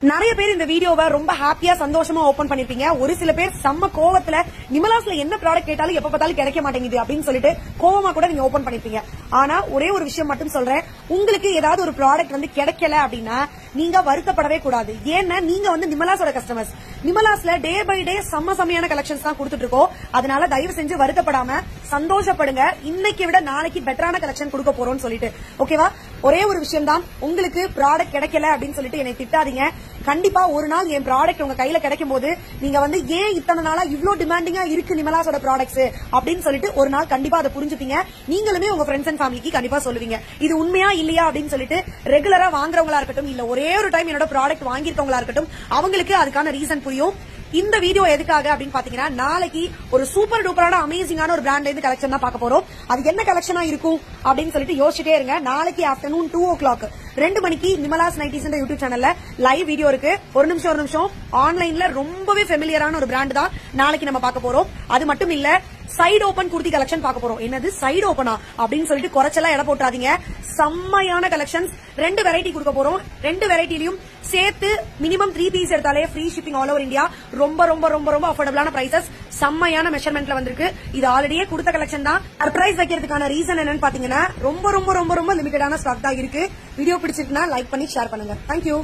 நிறைய பேர் இந்த வீடியோவை ரொம்ப ஹாப்பியா சந்தோஷமா ஓபன் பண்ணிருப்பீங்க. ஒரு சில பேர் செம்ம கோவத்துல நிமலாஸ்ல என்ன ப்ராடக்ட் கேட்டாலும் எப்ப பார்த்தாலும் கிடைக்க மாட்டேங்குது அப்படின்னு சொல்லிட்டு கோவமா கூட நீங்க ஓபன் பண்ணிருப்பீங்க. ஆனா ஒரே ஒரு விஷயம் மட்டும் சொல்றேன், உங்களுக்கு ஏதாவது ஒரு ப்ராடக்ட் வந்து கிடைக்கல அப்படின்னா நீங்க வருத்தப்படவே கூடாது. ஏன்னா நீங்க வந்து நிமலாஸோட கஸ்டமர்ஸ். நிமலாஸ்ல டே பை டே செம்மையான கலெக்ஷன்ஸ் தான் கொடுத்துட்டு இருக்கோம். அதனால தயவு செஞ்சு வருத்தப்படாம சந்தோஷப்படுங்க. இன்னைக்கு விட நாளைக்கு பெட்டரான கலெக்ஷன் கொடுக்க போறோம்னு சொல்லிட்டு. ஓகேவா? ஒரே ஒரு விஷயம் தான், உங்களுக்கு ப்ராடக்ட் கிடைக்கல அப்படின்னு சொல்லிட்டு என்னை திட்டாதீங்க. கண்டிப்பா ஒரு நாள் என் ப்ராடக்ட் உங்க கையில கிடைக்கும் போது நீங்க வந்து ஏன் இத்தனை நாளா இவ்ளோ டிமாண்டிங்கா இருக்கு நிமலாஸோட ப்ராடக்ட்ஸ் அப்படின்னு சொல்லிட்டு ஒரு நாள் கண்டிப்பா அதை புரிஞ்சுப்பீங்க. நீங்களுமே உங்க ஃப்ரெண்ட்ஸ் அண்ட் ஃபேமிலிக்கு கண்டிப்பா சொல்லுவீங்க இது உண்மையா இல்லையா அப்படின்னு சொல்லிட்டு. ரெகுலரா வாங்குறவங்களா இருக்கட்டும், இல்ல ஒரே ஒரு டைம் என்னோட ப்ராடக்ட் வாங்கிருக்கவங்களா இருக்கட்டும், அவங்களுக்கு அதுக்கான ரீசன் புரியும். இந்த வீடியோ எதுக்காக அப்படின்னு பாத்தீங்கன்னா, நாளைக்கு ஒரு சூப்பர் டூப்பரான அமேசிங்கான ஒரு பிராண்ட்ல இருந்து கலெக்ஷன் தான் பார்க்க போறோம். அது என்ன கலெக்ஷனா இருக்கும் அப்படின்னு சொல்லிட்டு யோசிச்சுட்டே இருங்க. நாளைக்கு ஆஃப்டர்நூன் 2 o'clock 2 மணிக்கு நிமலாஸ் நைட்டிஸ் யூடியூப் சேனல்ல லைவ் வீடியோ இருக்கு. ஒரு நிமிஷம் ஆன்லைன்ல ரொம்பவே ஃபெமிலியரான ஒரு பிராண்ட் தான் நாளைக்கு நம்ம பார்க்க போறோம். அது மட்டும் இல்ல, சைடு ஓபன் குர்த்தி கலெக்ஷன் பார்க்க போறோம். என்னது சைடு ஓபனா அப்படின்னு சொல்லிட்டு குறைச்செல்லாம் இட போட்டாதீங்க. செம்மையான கலெக்ஷன்ஸ் 2 வெரைட்டி கொடுக்க போறோம். 2 வெரைட்டிலையும் சேர்த்து மினிமம் 3 பீஸ் எடுத்தாலே free shipping all over India. ரொம்ப ரொம்ப ரொம்ப ரொம்ப அஃபோர்டபிளான பிரைசஸ், செம்மையான மெஷர்மெண்ட்ல வந்திருக்கு. இது ஆல்ரெடியே கொடுத்த கலெக்ஷன் தான். சர்ப்ரைஸ் வைக்கிறதுக்கான ரீசன் என்னன்னு பாத்தீங்கன்னா, ரொம்ப ரொம்ப ரொம்ப ரொம்ப லிமிட்டடான ஸ்டாக் தான் இருக்கு. வீடியோ பிடிச்சிருக்குன்னா லைக் பண்ணி ஷேர் பண்ணுங்க. தேங்க்யூ.